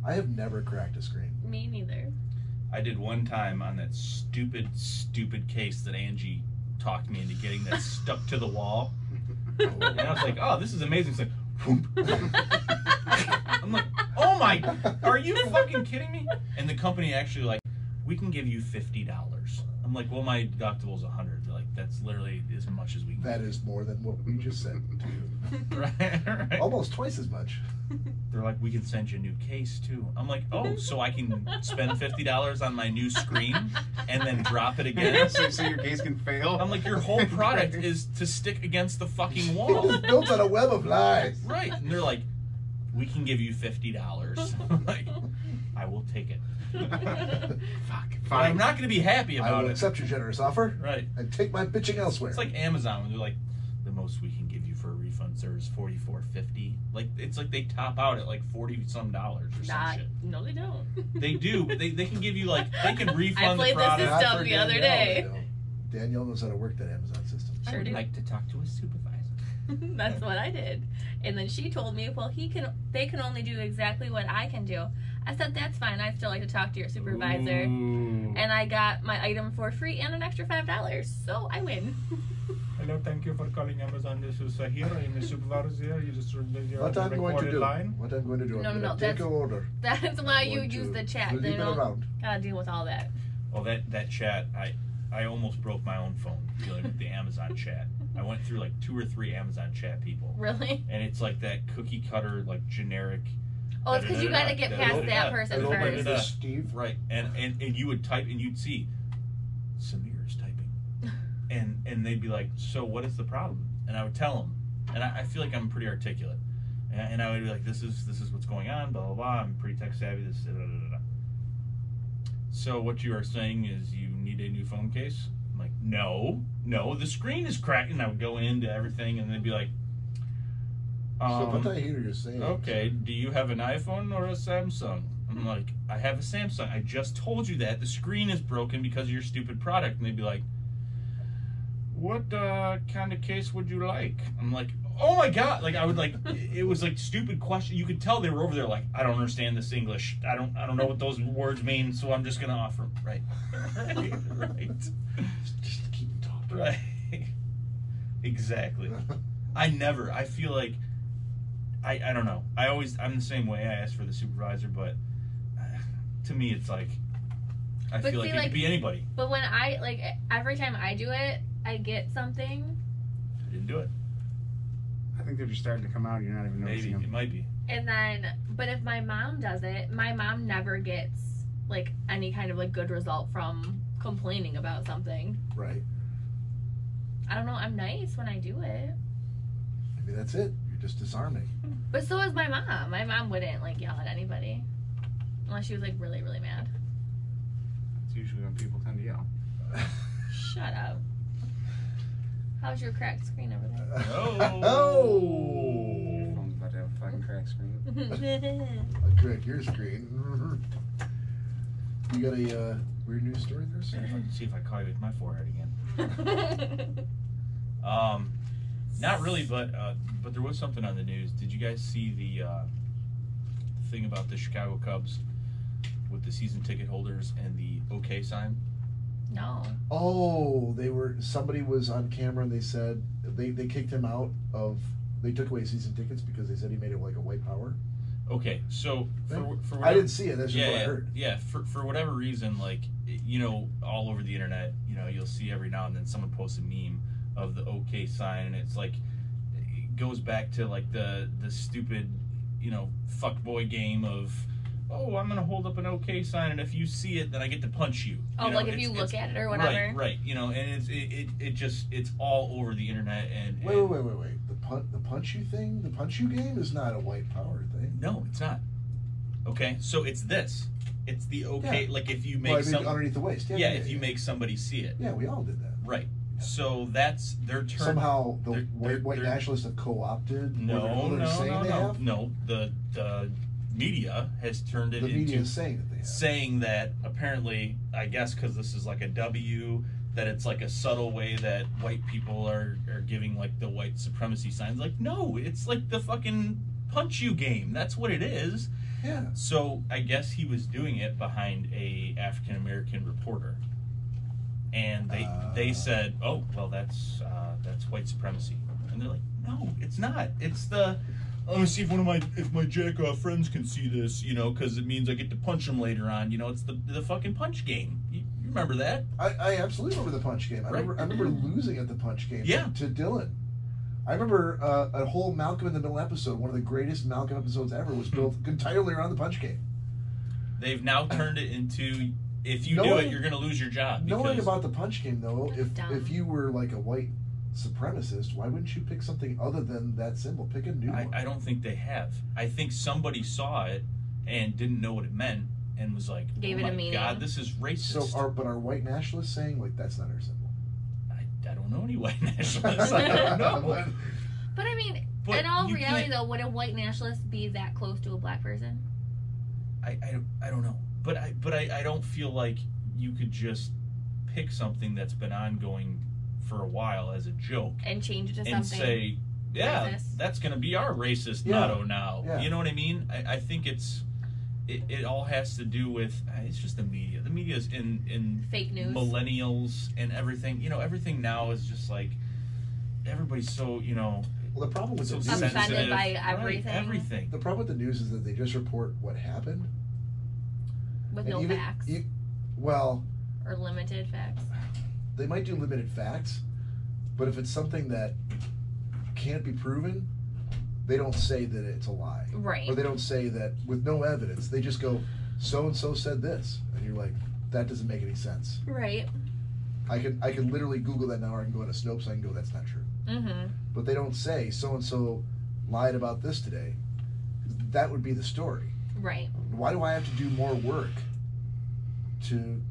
I have never cracked a screen. Me neither. I did one time on that stupid case that Angie talked me into getting that stuck to the wall. And I was like, oh, this is amazing. It's like, whoop. I'm like, oh my, are you fucking kidding me? And the company actually like, we can give you $50. I'm like, well, my deductible's $100. They're like, that's literally as much as we can. That is more than what we just said to you. Right. Almost twice as much. They're like, we can send you a new case too. I'm like, oh, so I can spend $50 on my new screen and then drop it again? so your case can fail? I'm like, your whole product is to stick against the fucking wall. It's built on a web of lies. Right. And they're like, we can give you $50. I'm like, I will take it. Fuck. But Fine. I'm not going to be happy I about will it. accept your generous offer. Right. And take my bitching elsewhere. It's like Amazon when they're like, the most we can give you for a refund, sir, is $44.50. Like, it's like they top out at like $40-some or some shit. No, they don't. They do, but they can give you like, they can refund I played the the product. Not system for the other Danielle, day. they don't. Danielle knows how to work that Amazon system. Sure do. to talk to a supervisor. That's what I did. And then she told me, well, they can only do exactly what I can do. I said, that's fine. I'd still like to talk to your supervisor. Ooh. And I got my item for free and an extra $5. So I win. Hello, thank you for calling Amazon. This is Sahira in the supervisor. You just What I'm going to do? What I'm going to do? No, I'm no, going to take that's- your order. That's why I'm you going use to the chat. leave They it don't around. gotta deal with all that. Well, that chat, I almost broke my own phone dealing with the Amazon chat. I went through like 2 or 3 Amazon chat people. Really? And it's like that cookie cutter, like generic. Oh, it's because you gotta get past that person Hello, my name first. is Steve. Right. And you would type and you'd see, Samir is typing. And they'd be like, so what is the problem? And I would tell them. And I feel like I'm pretty articulate. And I would be like, this is what's going on, blah, blah, blah. I'm pretty tech savvy, this, da, da, da, da. So what you are saying is you need a new phone case? I'm like, no, the screen is cracked. And I would go into everything and they'd be like, So what I hear you're saying. okay, do you have an iPhone or a Samsung? I'm like, I have a Samsung. I just told you that. The screen is broken because of your stupid product. And they'd be like, what kind of case would you like? I'm like, oh my God. Like, I would like, it was like stupid question. You could tell they were over there like, I don't understand this English. I don't know what those words mean, so I'm just going to offer them. Right. Right. Just keep talking. Right. Exactly. I feel like, I don't know. I'm the same way. I ask for the supervisor, but to me, it's like, I But feel see, like it could be anybody. But when every time I do it, I get something. I didn't do it. I think they're just starting to come out. You're not even noticing Maybe. them. It might be. And then, but if my mom does it, my mom never gets like any kind of like good result from complaining about something. Right. I don't know. I'm nice when I do it. Maybe that's it. You're just disarming. But so is my mom. My mom wouldn't like yell at anybody unless she was like really, really mad. It's usually when people tend to yell. Shut up. How's your cracked screen over there? Oh. Your phone's about to have a fucking crack screen. I'll crack your screen. You got a weird news story there, sir? See if I call you with my forehead again. Not really, but there was something on the news. Did you guys see the thing about the Chicago Cubs with the season ticket holders and the OK sign? No. Oh, somebody was on camera and they said they kicked him out of, they took away season tickets because they said he made it like a white power. Okay, so for whatever, I didn't see it, that's just what I heard. Yeah, for whatever reason, like, you know, all over the internet, you know, you'll see every now and then someone posts a meme of the OK sign, and it's like, it goes back to like the stupid, you know, fuckboy game of, oh, I'm gonna hold up an OK sign, and if you see it, then I get to punch you. Oh, know, like if you look at it or whatever. Right. You know, and it's all over the internet. And Wait. The punch you thing? The punch you game is not a white power thing. No, it's not. Okay, so it's this. It's the OK. Yeah. Like if you make underneath the waist. Yeah, if you make somebody see it. Yeah, we all did that. Right. So that's their turn. Somehow the they're- white they're- nationalists have co-opted. No. Have. No. The media has turned it The media into is saying that they have. saying that apparently, I guess because this is like a W, that it's like a subtle way that white people are giving like the white supremacy signs. Like, no, it's like the fucking punch you game. That's what it is. Yeah. So I guess he was doing it behind a African American reporter, and they said, "Oh, well, that's white supremacy," and they're like, "No, it's not. It's the let me see if my jack off friends can see this, because it means I get to punch them later on. It's the fucking punch game. You remember that? I absolutely remember the punch game. I remember losing at the punch game. Yeah. To Dylan. I remember a whole Malcolm in the Middle episode. One of the greatest Malcolm episodes ever was built entirely around the punch game. They've now turned it into, if you do it, you're going to lose your job. Knowing about the punch game, though, That's if you were like a white supremacist, why wouldn't you pick something other than that symbol? Pick a new one. I don't think they have. I think somebody saw it and didn't know what it meant and was like, Gave oh it a my meaning. God, this is racist. So, are white nationalists saying, like, that's not our symbol? I don't know any white nationalists. I don't know. But I mean, But in all you reality, can't- though, would a white nationalist be that close to a black person? I don't know. But I don't feel like you could just pick something that's been ongoing for a while as a joke And change it to and something. say, yeah, racist. that's going to be our racist Yeah. motto now. Yeah. You know what I mean? I think it all has to do with, it's just the media. The media is in Fake news. millennials and everything. Everything now is just like, everybody's so, Well, the problem with so the news Offended sensitive. by Right, everything. everything. the problem with the news is that they just report what happened. With And no even- facts. Well, Or limited facts. they might do limited facts, but if it's something that can't be proven, they don't say that it's a lie. Right. Or they don't say that with no evidence. They just go, so-and-so said this. And you're like, that doesn't make any sense. Right. I can literally Google that now, or I can go into Snopes and I can go, that's not true. Mm-hmm. But they don't say, so-and-so lied about this today. That would be the story. Right. Why do I have to do more work to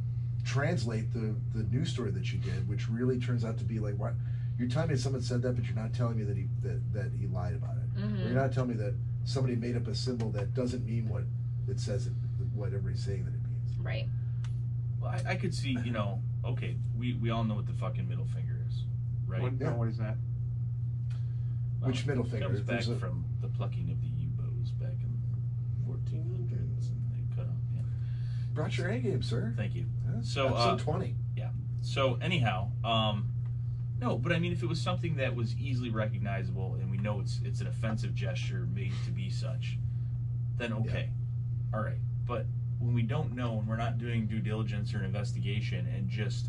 translate the news story that you did, which really turns out to be like, what you're telling me someone said that, but you're not telling me that he lied about it. Mm-hmm. Or you're not telling me that somebody made up a symbol that doesn't mean what it says, what everybody's saying that it means. Right. Well, I could see, okay, we all know what the fucking middle finger is, right? What is that? Which middle finger? Comes If back there's a- from the plucking of the U-boats back in 1400s, and they cut off. Yeah. Brought your A game, sir. Thank you. Yeah, So, episode 20. So anyhow, no, but I mean, if it was something that was easily recognizable, and we know it's an offensive gesture made to be such, then okay, all right. But when we don't know, and we're not doing due diligence or an investigation, and just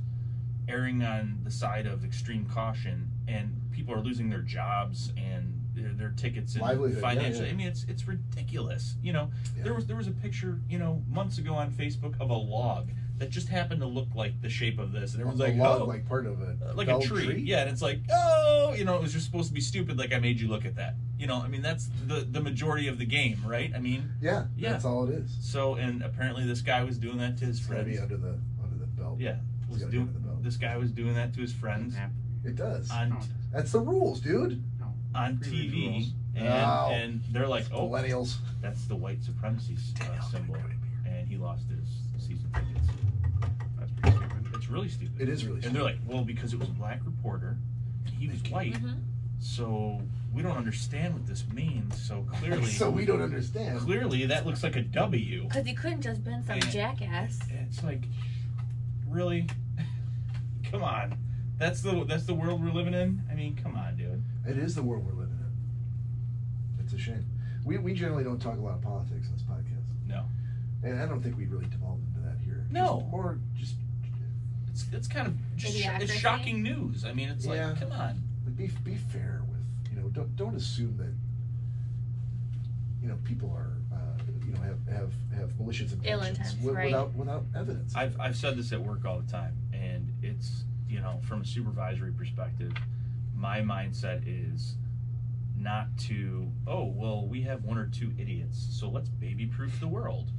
erring on the side of extreme caution, and people are losing their jobs and their tickets and Livelihood, financially. yeah. I mean, it's ridiculous. There was a picture months ago on Facebook of a log that just happened to look like the shape of this, and everyone's like, log, oh, like part of a like a felled tree. Yeah, and it's like, oh, it was just supposed to be stupid. Like I made you look at that. I mean, that's the majority of the game, right? I mean, Yeah, Yeah. that's all it is. so and apparently this guy was doing that to his It's gotta friends. be under the belt. Yeah, It's gotta be under the belt. this guy was doing that to his friends It does. on That's the rules, dude. on Previous TV, rules. and they're like, oh, Millennials. that's the white supremacy symbol, and he lost his season tickets. That's pretty stupid. It's really stupid. It is really And stupid. they're like, well, because it was a black reporter, and he was white, Mm-hmm. so we don't understand what this means. So clearly, So we don't understand. clearly that looks like a W. Because you couldn't just been some Yeah. jackass. It's like, really? Come on. That's the world we're living in? I mean, come on, dude. It is the world we're living in. It's a shame. We generally don't talk a lot of politics on this podcast. No. And I don't think we really devolved into that here. No. Just more just It's kind of just it's Idiocracy? shocking news. I mean, it's Yeah. like, come on. like, be fair with, don't assume that people are have malicious Ill intentions intents, right. without evidence. I've said this at work all the time, and it's, from a supervisory perspective, my mindset is not to, oh, well, we have one or two idiots, so let's baby-proof the world.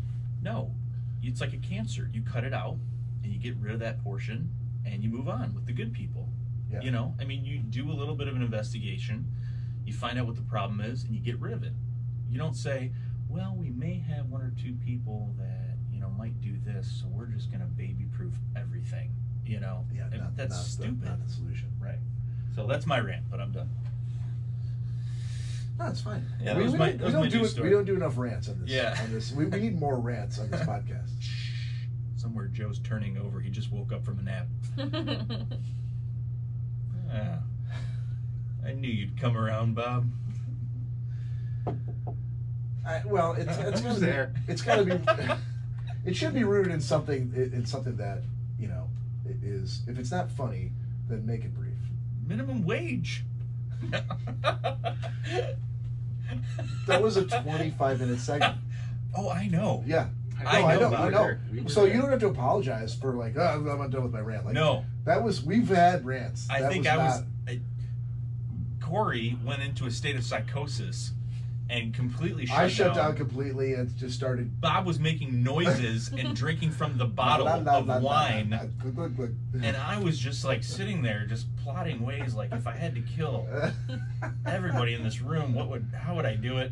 No. It's like a cancer. You cut it out, and you get rid of that portion, and you move on with the good people. Yeah. I mean, you do a little bit of an investigation, you find out what the problem is, and you get rid of it. You don't say, well, we may have one or two people that, might do this, so we're just going to baby-proof everything, Yeah, And that's stupid. Not the solution. Right. So that's my rant, but I'm done. No, it's fine. Yeah, that was my news story. We don't do enough rants on this. Yeah. On this, we need more rants on this podcast. Somewhere Joe's turning over. He just woke up from a nap. I knew you'd come around, Bob. Well, it's there. It's got to be. It should be rooted in something that is. If it's not funny, then make it brief. Minimum wage. That was a 25-minute segment. Oh, I know. Yeah. I know. So you don't have to apologize for like, I'm not done with my rant. Like, no. We've had rants. Cory went into a state of psychosis and completely shut down. I shut down completely and just started. Bob was making noises and drinking from the bottle of wine. And I was just like sitting there just plotting ways like if I had to kill everybody in this room, how would I do it,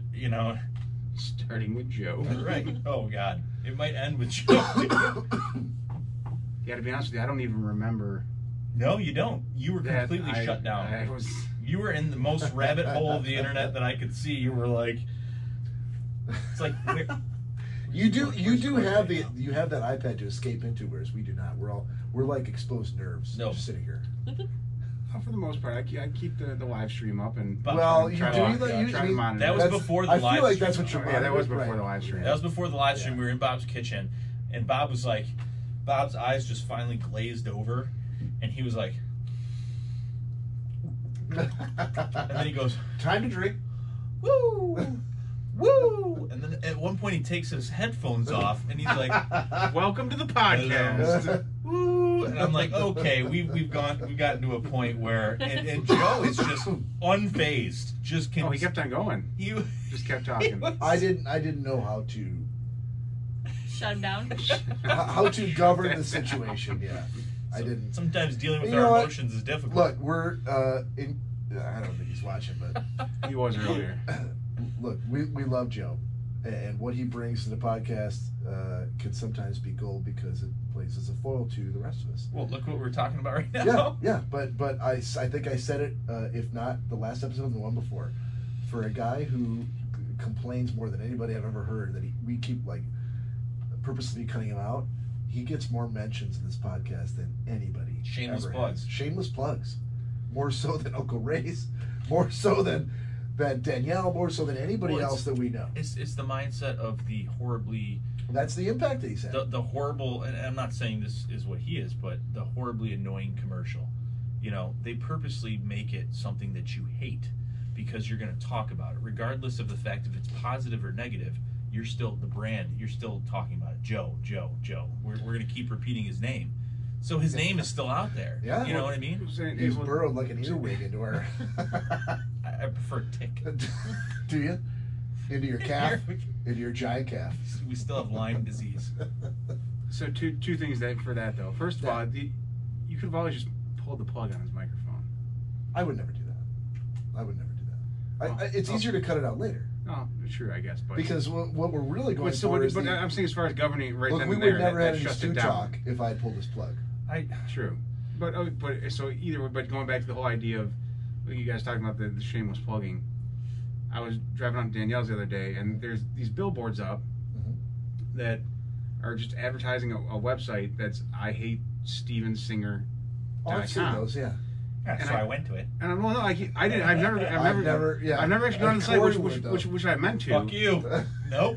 Starting with Joe. Right. Oh God. It might end with Joe. Yeah, to be honest with you, I don't even remember. No, you don't. You were completely shut down. You were in the most rabbit hole of the internet that I could see. You were like, it's like you do have that iPad to escape into, whereas we do not. We're like exposed nerves. No. Just sitting here. For the most part, I keep the live stream up and try to monitor. That was before the live stream. I feel like that's what you're. Yeah, that was before the live stream. That was before the live stream. We were in Bob's kitchen, and Bob's eyes just finally glazed over, and he was like. And then he goes, time to drink. Woo! Woo! And then at one point he takes his headphones off and he's like, welcome to the podcast. Woo! And I'm like, okay, we've gotten to a point where and Joe is just unfazed. He kept on going. You just kept talking. I didn't know how to shut him down. How to govern the situation, yeah. I didn't. Sometimes dealing with our emotions is difficult. Look, we're I don't think he's watching, but he was earlier. Look, we love Joe, and what he brings to the podcast can sometimes be gold because it plays as a foil to the rest of us. Well, look what we're talking about right now. Yeah. But I think I said it, if not the last episode, the one before, for a guy who complains more than anybody I've ever heard that we keep purposely cutting him out. He gets more mentions in this podcast than anybody. Shameless ever plugs. Has. Shameless plugs. More so than Uncle Ray's. More so than Danielle. More so than anybody else that we know. It's the mindset of the horribly. That's the impact that he's had. The horrible, and I'm not saying this is what he is, but the horribly annoying commercial. They purposely make it something that you hate because you're going to talk about it, regardless of the fact if it's positive or negative. You're still the brand. You're still talking about it. Joe. We're going to keep repeating his name, so his name is still out there. Yeah, you know what I mean. He's burrowed like an earwig into our. I prefer tick. Do you? Into your calf. Into your giant calf. We still have Lyme disease. So two things for that though. First of all, you could have always just pulled the plug on his microphone. I would never do that. It's easier to cut it out later. Oh, true, I guess. But because what we're really going for is but I'm saying as far as governing right then and we there, would never have any shuts stew it down. talk if I pulled this plug. True. But so going back to the whole idea of you guys talking about the shameless plugging, I was driving on Danielle's the other day, and there's these billboards up that are just advertising a website that's IHateStevenSinger.com. Oh, I've seen those, yeah. Yeah, so I went to it. And I didn't. I've never actually gone to the site, which I meant to. Fuck you. Nope.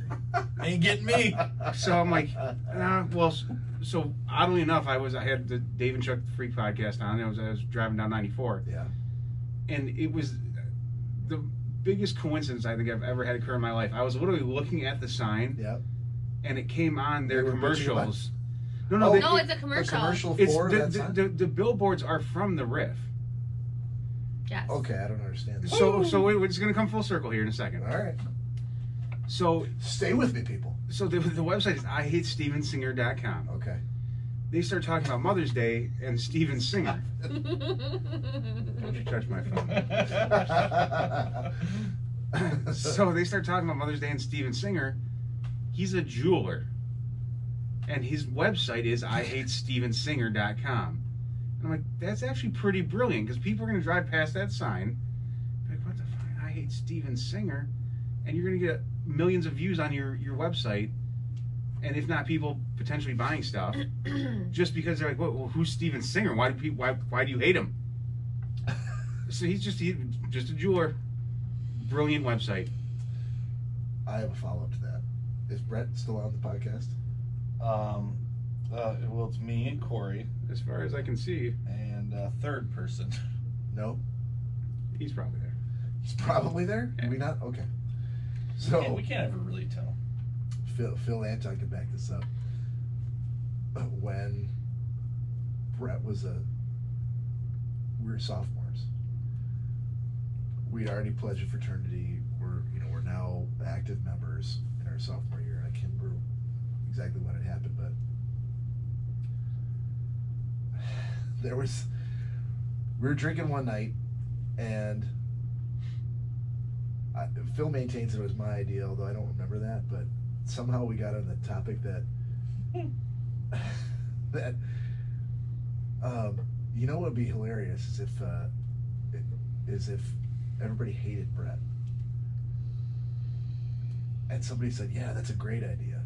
Ain't getting me. So I'm like, so oddly enough, I had the Dave and Chuck Freak podcast on. I was driving down 94. Yeah. And it was the biggest coincidence I think I've ever had occur in my life. I was literally looking at the sign. Yeah. And it came on their commercials. No, it's a commercial. A commercial for the billboards are from the riff. Yes. Okay, I don't understand this. So it's going to come full circle here in a second. All right. So stay with me, people. So the website is IHateStevenSinger.com. Okay. They start talking about Mother's Day and Steven Singer. Don't you touch my phone. So they start talking about Mother's Day and Steven Singer. He's a jeweler. And his website is IHateStevenSinger.com. And I'm like, that's actually pretty brilliant, because people are going to drive past that sign. Like, what the fuck? hate Steven Singer, and you're going to get millions of views on your website, and if not people potentially buying stuff, just because they're like, well, who's Steven Singer? Why do you hate him? So he's just a jeweler. Brilliant website. I have a follow-up to that. Is Brett still on the podcast? Well, it's me and Cory, As far as I can see, and third person. No? he's probably there. He's probably there? Yeah. Are we not? Okay. So, We can't ever really tell. Phil Anton can back this up. When Brett was we were sophomores. We'd already pledged a fraternity. We're now active members in our sophomore year. I can't remember exactly when it happened, but we were drinking one night, and Phil maintains it was my idea, although I don't remember that, but somehow we got on the topic that you know what would be hilarious is if everybody hated Brett, and somebody said, yeah, that's a great idea,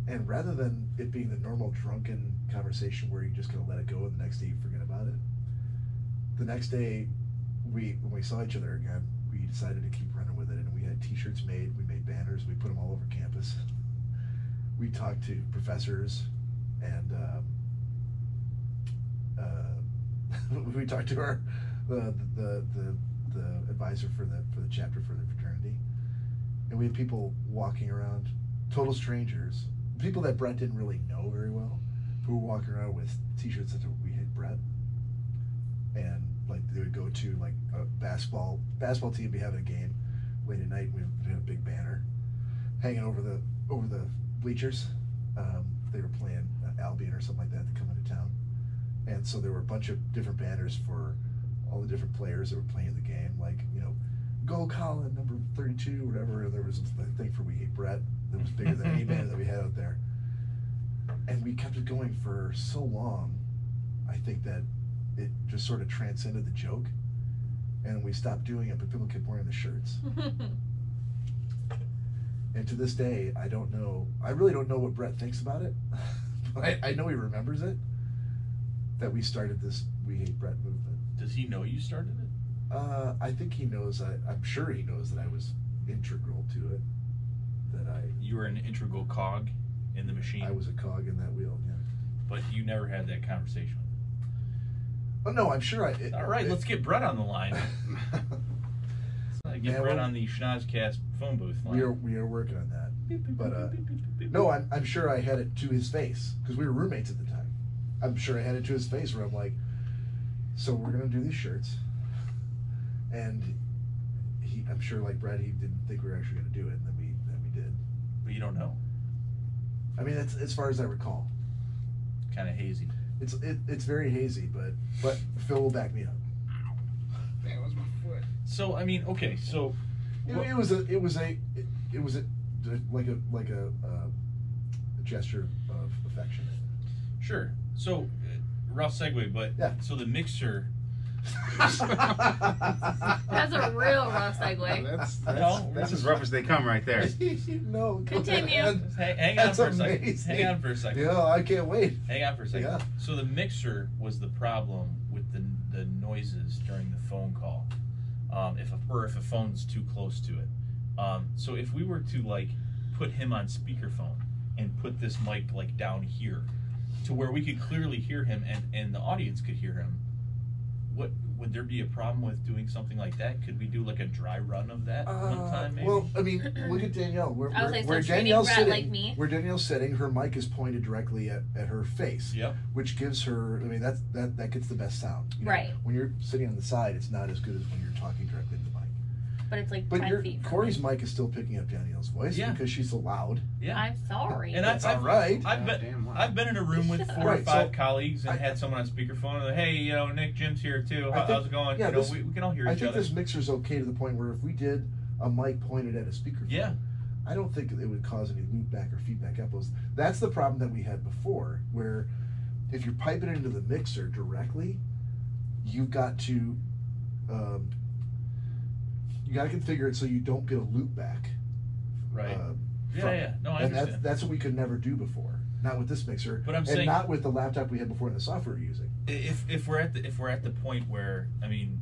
and rather than it being the normal drunken conversation where you just kind of let it go and the next day you forget about it, the next day when we saw each other again, we decided to keep running with it, and we had t-shirts made, we made banners, we put them all over campus. We talked to professors, and we talked to our the advisor for the chapter for the fraternity, and we had people walking around, total strangers, people that Brett didn't really know very well, who were walking around with t-shirts that we hate Brett, and like they would go to like a basketball team would be having a game late at night. We had a big banner hanging over the bleachers. They were playing Albion or something like that to come into town, and so there were a bunch of different banners for all the different players that were playing the game, like, you know, go Colin, number 32 or whatever. And there was a thing for We Hate Brett that was bigger than any banner that we had out there, and we kept it going for so long. I think that it just sort of transcended the joke, and we stopped doing it, but people kept wearing the shirts. And to this day, I really don't know what Brett thinks about it. But I know he remembers it, that we started this We Hate Brett movement. Does he know you started it? I think he knows. I'm sure he knows that I was integral to it. You were an integral cog in the machine. I was a cog in that wheel, yeah. But you never had that conversation. Oh no, I'm sure All right, let's get Brett on the line. Get Man, Brett on the Schnozzcast phone booth line. We are working on that. But no, I'm sure I had it to his face, because we were roommates at the time. I'm sure I had it to his face where I'm like, so we're gonna do these shirts, and I'm sure, like Brett, he didn't think we were actually gonna do it, and then we did. But you don't know. I mean, that's as far as I recall. Kind of hazy. It's very hazy, but Phil will back me up. That was my foot. So I mean, okay, so It was a gesture of affection. sure. So rough segue, but Yeah. so the mixer. That's a real rough segue. That's as rough as they come right there. No, go Continue. ahead. Hang on That's for a second. amazing. Hang on for a second. Yeah, I can't wait. Hang on for a second. Yeah. So the mixer was the problem with the noises during the phone call, if a phone's too close to it. So if we were to like put him on speakerphone and put this mic like down here, to where we could clearly hear him and the audience could hear him, would there be a problem with doing something like that? Could we do like a dry run of that one time, maybe? Well, I mean, look at Danielle. Where streaming Danielle's Brett sitting, like me. where Danielle's sitting, her mic is pointed directly at her face. Yep. Which gives her, I mean, that gets the best sound. You know? Right. When you're sitting on the side, it's not as good as when you're talking directly to the mic. But it's like But 10 feet from Cory's me. mic is still picking up Danielle's voice because she's so loud. Yeah. I'm sorry. And That's all right. I've been in a room with 4 or 5 colleagues and had someone on speakerphone and like, hey, you know, Nick, Jim's here too. How's it going? Yeah, you know, we can all hear each I think other. this mixer's okay to the point where if we did a mic pointed at a speakerphone, I don't think it would cause any loopback or feedback echoes. That's the problem that we had before, where if you're piping into the mixer directly, you've got to You got to configure it so you don't get a loop back. Right. From Yeah. it. No, I and understand. that's what we could never do before. Not with this mixer. But I'm and saying- not with the laptop we had before and the software we're using. If we're at the point where, I mean,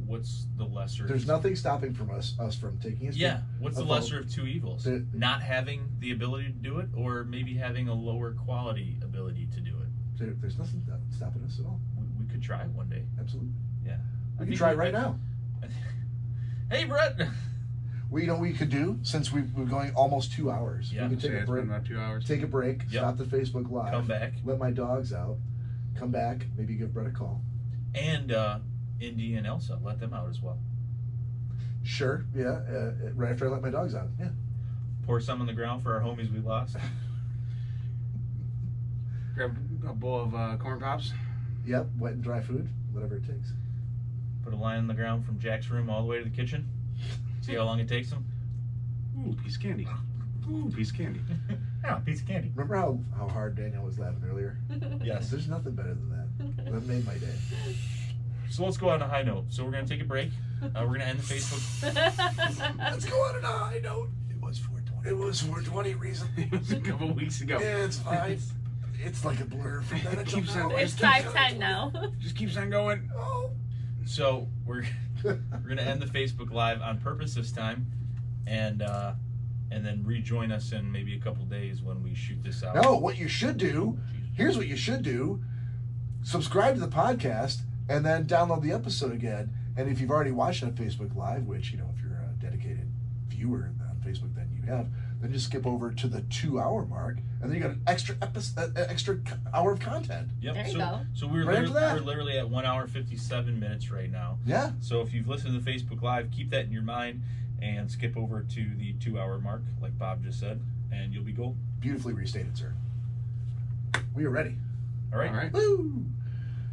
what's the lesser? There's nothing stopping from us from taking a Yeah. What's the phone. lesser of two evils? Not having the ability to do it, or maybe having a lower quality ability to do it. There's nothing stopping us at all. We could try one day. Absolutely. Yeah. We can try it right now. Hey, Brett. We we could do, since we're going almost 2 hours. Yeah. We could take Yeah, a it's break. been about 2 hours. Take a break. Yep. Stop the Facebook Live. Come back. Let my dogs out. Come back. Maybe give Brett a call. And Indy and Elsa, let them out as well. Sure. Yeah. Right after I let my dogs out. Yeah. Pour some on the ground for our homies we lost. Grab a bowl of corn pops. Yep. Wet and dry food. Whatever it takes. Put a line on the ground from Jack's room all the way to the kitchen. See how long it takes him. Ooh, piece of candy. Ooh, piece of candy. Yeah, piece of candy. Remember how hard Danielle was laughing earlier? Yes. There's nothing better than that. That made my day. So let's go on a high note. So we're gonna take a break. We're gonna end the Facebook. Let's go on a high note. It was 420. It was 420 recently. It was a couple weeks ago. Yeah, it's fine. It's like a blur from then until Keeps now. on- It's 5:10 now. Just keeps on going. Oh. So we're gonna end the Facebook Live on purpose this time, and then rejoin us in maybe a couple days when we shoot this out. No, what you should do, here's what you should do. Subscribe to the podcast and then download the episode again. And if you've already watched it on Facebook Live, which, you know, if you're a dedicated viewer on Facebook, then you have, then just skip over to the 2 hour mark, and then you got an extra hour of content. Yep. There you so, go. So we're Right after that. we're literally at 1 hour 57 minutes right now. Yeah. So if you've listened to the Facebook Live, keep that in your mind and skip over to the 2 hour mark, like Bob just said, and you'll be gold. Beautifully restated, sir. We are ready. All right. All right. Woo!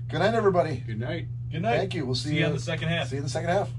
Good night, everybody. Good night. Good night. Thank you. We'll see you on the second half. See you in the second half.